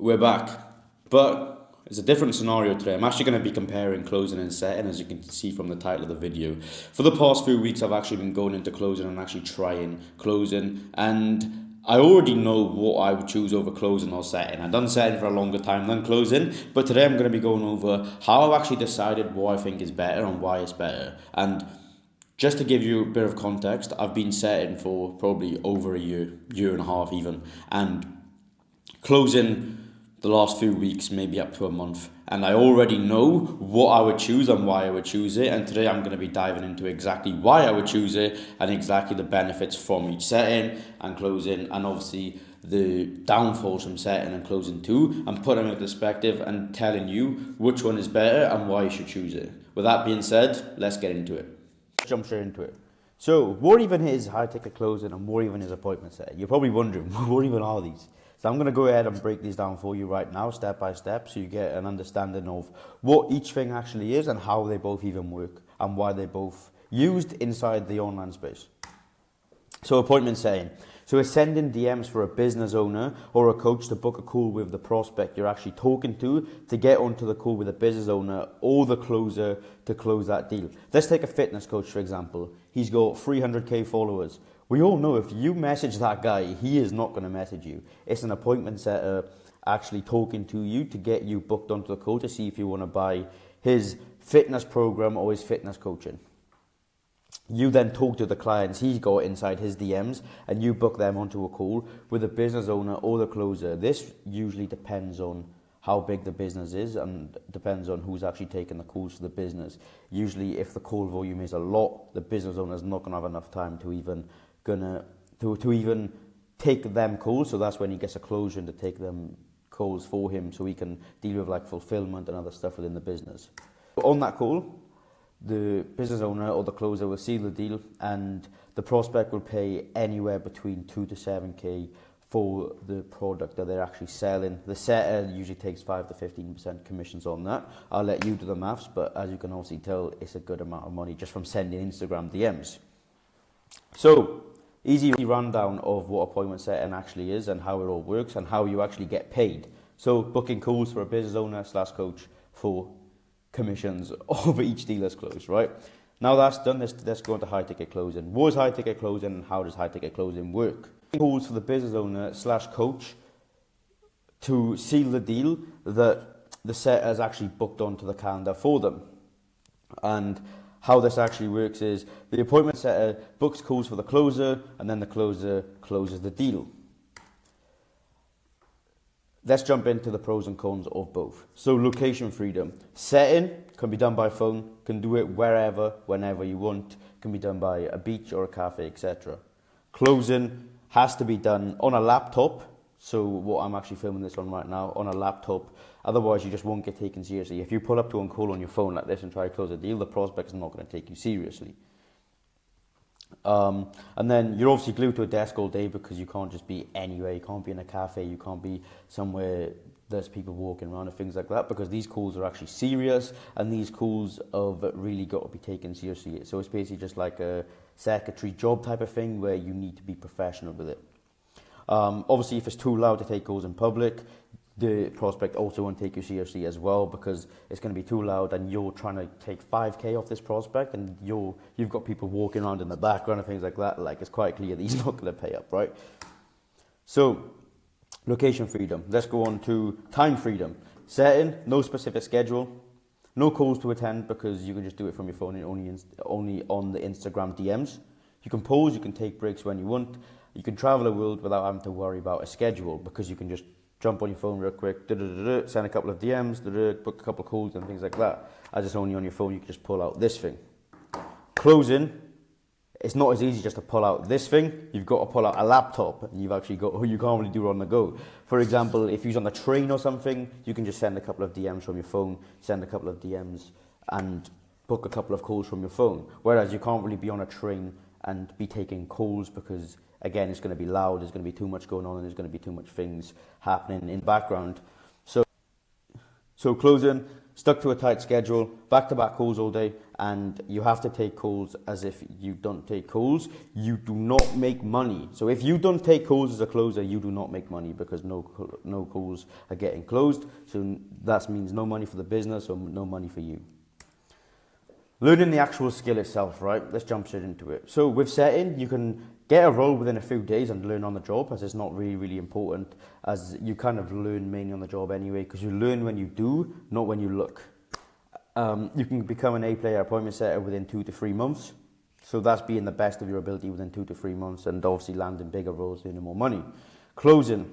We're back, but it's a different scenario today. I'm actually going to be comparing closing and setting, as you can see from the title of the video. For the past few weeks, I've actually been going into closing and actually trying closing, and I already know what I would choose over closing or setting. I've done setting for a longer time than closing, but today I'm going to be going over how I've actually decided what I think is better and why it's better. And just to give you a bit of context, I've been setting for probably over a year and a half even, and closing the last few weeks, maybe up to a month, and I already know what I would choose and why I would choose it. And today I'm going to be diving into exactly why I would choose it and exactly the benefits from each setting and closing, and obviously the downfalls from setting and closing too, and putting them into perspective and telling you which one is better and why you should choose it. With that being said, let's get into it. Let's jump straight into it. So, what even is high ticket closing and what even is appointment setting? You're probably wondering, what even are these? So I'm going to go ahead and break these down for you right now, step by step, so you get an understanding of what each thing actually is and how they both even work and why they're both used inside the online space. So appointment setting. So it's sending DMs for a business owner or a coach to book a call with the prospect you're actually talking to get onto the call with the business owner or the closer to close that deal. Let's take a fitness coach, for example. He's got 300k followers. We all know if you message that guy, he is not going to message you. It's an appointment setter actually talking to you to get you booked onto the call to see if you want to buy his fitness program or his fitness coaching. You then talk to the clients he's got inside his DMs and you book them onto a call with the business owner or the closer. This usually depends on how big the business is and depends on who's actually taking the calls for the business. Usually if the call volume is a lot, the business owner is not going to have enough time to even take them calls, so that's when he gets a closure to take them calls for him so he can deal with like fulfillment and other stuff within the business. On that call, the business owner or the closer will seal the deal and the prospect will pay anywhere between 2 to 7k for the product that they're actually selling. The setter usually takes 5 to 15% commissions on that. I'll let you do the maths, but as you can obviously tell, it's a good amount of money just from sending Instagram DMs. So, easy rundown of what appointment setting actually is and how it all works and how you actually get paid. So, booking calls for a business owner / coach for commissions over each deal that's closed, right? Now that's done, let's go into high ticket closing. What is high ticket closing and how does high ticket closing work? Calls for the business owner / coach to seal the deal that the setter has actually booked onto the calendar for them. And how this actually works is the appointment setter books calls for the closer and then the closer closes the deal. Let's jump into the pros and cons of both. So location freedom. Setting can be done by phone, can do it wherever, whenever you want, can be done by a beach or a cafe, etc. Closing has to be done on a laptop. So what I'm actually filming this on right now, on a laptop, otherwise you just won't get taken seriously. If you pull up to a call on your phone like this and try to close a deal, the prospect is not going to take you seriously. And then you're obviously glued to a desk all day because you can't just be anywhere. You can't be in a cafe, you can't be somewhere there's people walking around and things like that, because these calls are actually serious and these calls have really got to be taken seriously. So it's basically just like a secretary job type of thing where you need to be professional with it. Obviously, if it's too loud to take calls in public, the prospect also won't take you seriously as well, because it's going to be too loud and you're trying to take 5k off this prospect and you've got people walking around in the background and things like that. Like, it's quite clear that he's not going to pay up, right? So, location freedom. Let's go on to time freedom. Setting, no specific schedule, no calls to attend because you can just do it from your phone and only on the Instagram DMs. You can pause, you can take breaks when you want. You can travel the world without having to worry about a schedule because you can just jump on your phone real quick, send a couple of DMs, book a couple of calls and things like that. As it's only on your phone, you can just pull out this thing. Closing, it's not as easy just to pull out this thing. You've got to pull out a laptop and you can't really do it on the go. For example, if you're on the train or something, you can just send a couple of DMs from your phone, send a couple of DMs and book a couple of calls from your phone. Whereas you can't really be on a train and be taking calls because, again, it's going to be loud, there's going to be too much going on and there's going to be too much things happening in the background. So closing, stuck to a tight schedule, back-to-back calls all day, and you have to take calls as if you don't take calls. You do not make money. So if you don't take calls as a closer, you do not make money because no calls are getting closed. So that means no money for the business or no money for you. Learning the actual skill itself, right? Let's jump straight into it. So with setting, you can get a role within a few days and learn on the job, as it's not really important, as you kind of learn mainly on the job anyway, because you learn when you do, not when you look. You can become an A-player appointment setter within 2 to 3 months. So that's being the best of your ability within 2 to 3 months, and obviously landing bigger roles, earning more money. Closing.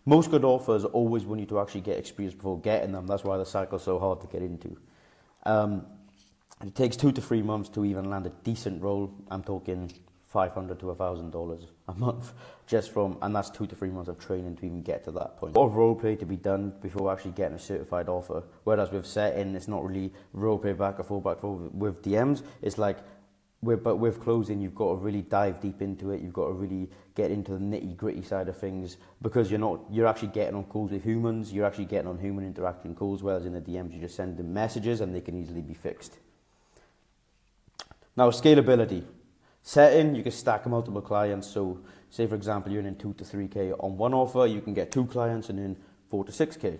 Most good offers always want you to actually get experience before getting them. That's why the cycle's so hard to get into. It takes 2 to 3 months to even land a decent role. I'm talking $500 to $1,000 a month, and that's 2 to 3 months of training to even get to that point. A lot of role play to be done before actually getting a certified offer. Whereas with setting, it's not really role play back and forth. With DMs, it's like, but with closing, you've got to really dive deep into it. You've got to really get into the nitty gritty side of things, because you're actually getting on calls with humans. You're actually getting on human interaction calls, whereas in the DMs, you just send them messages and they can easily be fixed. Now, scalability. Setting, you can stack multiple clients. So say, for example, you're earning 2 to 3K on one offer, you can get 2 clients and earn 4 to 6K.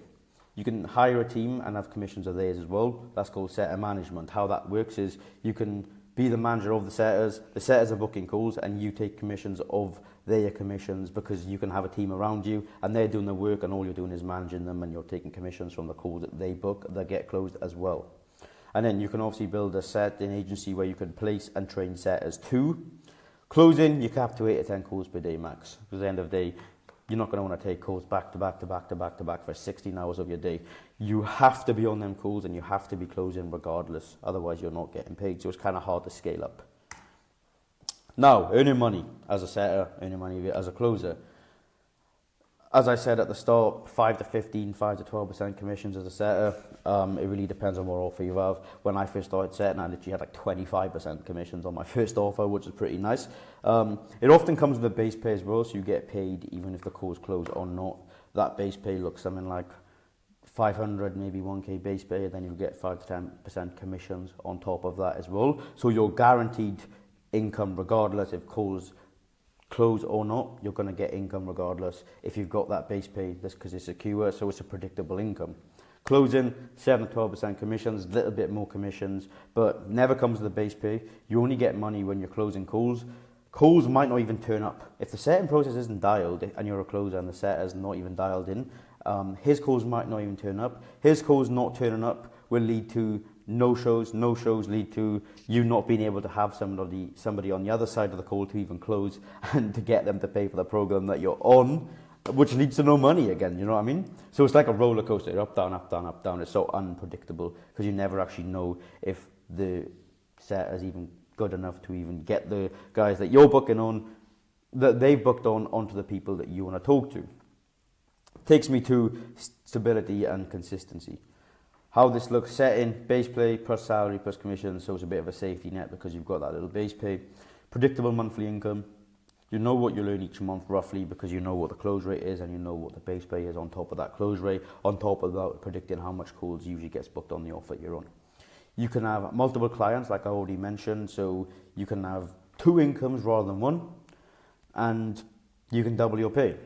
You can hire a team and have commissions of theirs as well. That's called setter management. How that works is you can be the manager of the setters are booking calls, and you take commissions of their commissions, because you can have a team around you and they're doing the work and all you're doing is managing them, and you're taking commissions from the calls that they book that get closed as well. And then you can obviously build a setting agency where you can place and train setters too. Closing, you cap to 8 to 10 calls per day max. Because at the end of the day, you're not going to want to take calls back to back for 16 hours of your day. You have to be on them calls and you have to be closing regardless. Otherwise, you're not getting paid. So it's kind of hard to scale up. Now, earning money as a setter, earning money as a closer. As I said at the start, 5 to 12% commissions as a setter. It really depends on what offer you have. When I first started setting, I literally had like 25% commissions on my first offer, which is pretty nice. It often comes with a base pay as well, so you get paid even if the call's closed or not. That base pay looks something like 500, maybe 1K base pay, and then you get 5 to 10% commissions on top of that as well. So you're guaranteed income regardless if calls close or not. You're going to get income regardless if you've got that base pay. That's because it's secure, so it's a predictable income. Closing, 7 to 12% commissions, a little bit more commissions, but never comes with the base pay. You only get money when you're closing calls. Calls might not even turn up. If the setting process isn't dialed and you're a closer and the setter's not even dialed in, his calls might not even turn up. His calls not turning up will lead to no-shows. No-shows lead to you not being able to have somebody on the other side of the call to even close and to get them to pay for the program that you're on, which leads to no money again, you know what I mean? So it's like a roller coaster, up, down, up, down, up, down. It's so unpredictable because you never actually know if the set is even good enough to even get the guys that you're booking on, that they've booked on, onto the people that you want to talk to. Takes me to stability and consistency. How this looks: setting, base pay plus salary plus commission, so it's a bit of a safety net because you've got that little base pay. Predictable monthly income. You know what you'll earn each month roughly because you know what the close rate is and you know what the base pay is on top of that close rate, on top of that predicting how much calls usually gets booked on the offer you're on. You can have multiple clients like I already mentioned, so you can have 2 incomes rather than 1, and you can double your pay.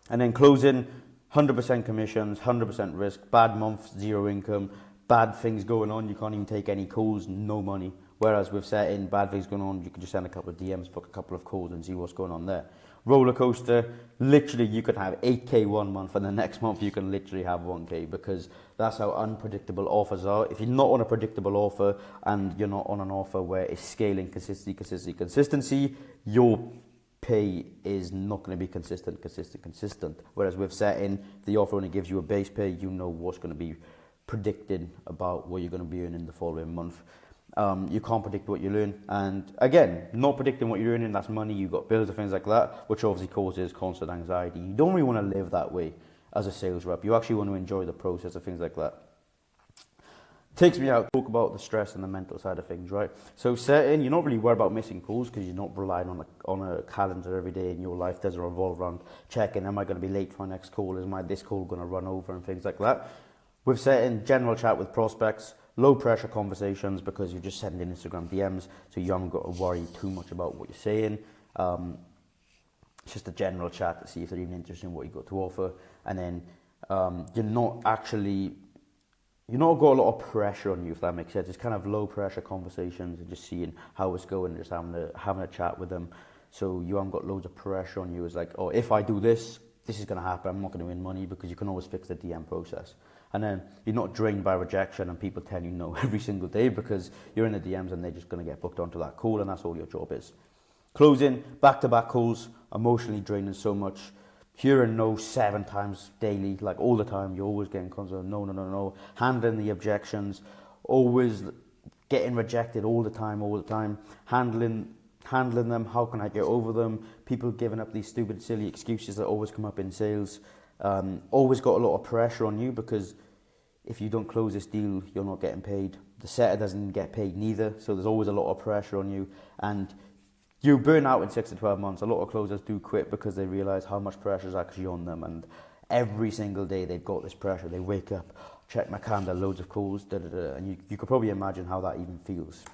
And then closing, 100% commissions, 100% risk, bad month, 0 income, bad things going on, you can't even take any calls, no money. Whereas with setting, bad things going on, you can just send a couple of DMs, book a couple of calls and see what's going on there. Roller coaster, literally you could have 8K one month and the next month you can literally have 1K because that's how unpredictable offers are. If you're not on a predictable offer and you're not on an offer where it's scaling consistency, your pay is not going to be consistent. Whereas with setting, the offer only gives you a base pay, you know what's going to be predicted about what you're going to be earning the following month. You can't predict what you learn, and again, not predicting what you're earning, that's money, you've got bills and things like that, which obviously causes constant anxiety. You don't really want to live that way as a sales rep. You actually want to enjoy the process of things like that. Takes me out to talk about the stress and the mental side of things, right? So setting, you're not really worried about missing calls because you're not relying on a calendar every day in your life. Doesn't revolve around checking, am I going to be late for my next call? Is this call going to run over and things like that? We've set in general chat with prospects, low pressure conversations because you're just sending Instagram DMs, so you haven't got to worry too much about what you're saying. It's just a general chat to see if they're even interested in what you've got to offer. And then you're not got a lot of pressure on you, if that makes sense. It's kind of low pressure conversations and just seeing how it's going and just having a chat with them. So you haven't got loads of pressure on you. It's like, oh, if I do this, this is going to happen. I'm not going to win money, because you can always fix the DM process. And then you're not drained by rejection and people telling you no every single day, because you're in the DMs and they're just going to get booked onto that call, and that's all your job is. Closing, back-to-back calls, emotionally draining so much. Hearing no 7 times daily, like all the time. You're always getting constant no. Handling the objections, always getting rejected all the time. Handling them, how can I get over them? People giving up these stupid, silly excuses that always come up in sales. Always got a lot of pressure on you, because if you don't close this deal, you're not getting paid. The setter doesn't get paid neither, so there's always a lot of pressure on you, and you burn out in 6 to 12 months. A lot of closers do quit because they realise how much pressure is actually on them, and every single day they've got this pressure. They wake up, check my calendar, loads of calls, and you could probably imagine how that even feels.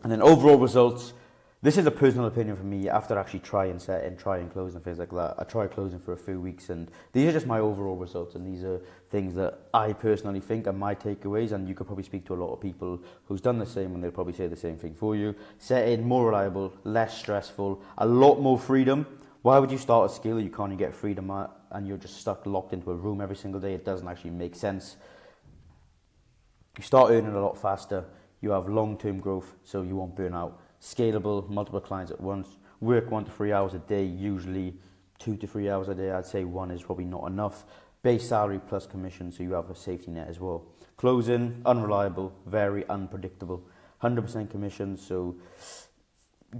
And then overall results. This is a personal opinion for me after actually trying closing and things like that. I tried closing for a few weeks, and these are just my overall results, and these are things that I personally think are my takeaways, and you could probably speak to a lot of people who's done the same, and they'll probably say the same thing for you. Setting, more reliable, less stressful, a lot more freedom. Why would you start a skill you can't get freedom at, and you're just locked into a room every single day? It doesn't actually make sense. You start earning a lot faster. You have long-term growth, so you won't burn out. Scalable, multiple clients at once, work 1 to 3 hours a day, usually 2 to 3 hours a day. I'd say 1 is probably not enough. Base salary plus commission, so you have a safety net as well. Closing, unreliable, very unpredictable. 100% commission, so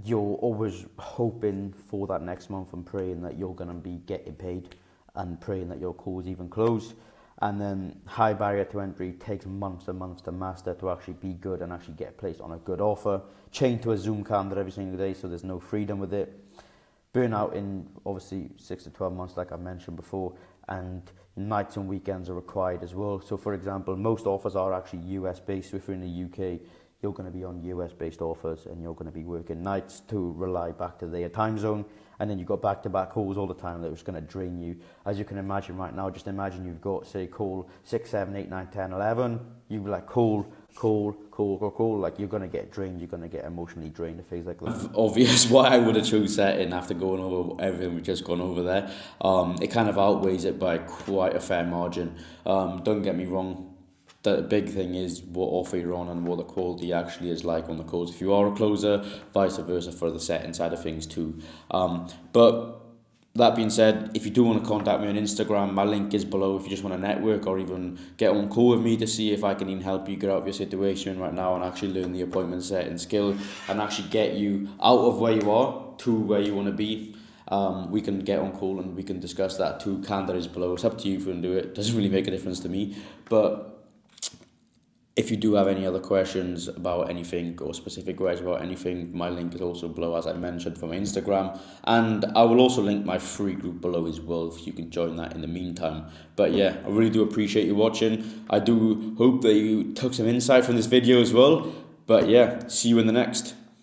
you're always hoping for that next month and praying that you're going to be getting paid and praying that your calls even close. And then high barrier to entry, takes months and months to master to actually be good and actually get placed on a good offer. Chained to a Zoom calendar every single day, so there's no freedom with it. Burnout in obviously 6 to 12 months, like I mentioned before, and nights and weekends are required as well. So for example, most offers are actually US based. So if you're in the UK, you're going to be on US based offers, and you're going to be working nights to rely back to their time zone. And then you've got back-to-back calls all the time that was going to drain you. As you can imagine right now, just imagine you've got, say, call 6, 7, 8, 9, 10, 11. You'd be like, call. Like, you're going to get drained. You're going to get emotionally drained, things like that. Obvious why I would have chose setting after going over everything we've just gone over there. It kind of outweighs it by quite a fair margin. Don't get me wrong. The big thing is what offer you're on and what the quality actually is like on the calls. If you are a closer, vice versa for the setting side of things too. But that being said, if you do want to contact me on Instagram, my link is below if you just want to network or even get on call with me to see if I can even help you get out of your situation right now and actually learn the appointment setting skill and actually get you out of where you are to where you want to be. We can get on call and we can discuss that too. Calendar is below. It's up to you if you want to do it. It doesn't really make a difference to me. But if you do have any other questions about anything or specific queries about anything, my link is also below, as I mentioned, from Instagram. And I will also link my free group below as well, if you can join that in the meantime. But yeah, I really do appreciate you watching. I do hope that you took some insight from this video as well. But yeah, see you in the next.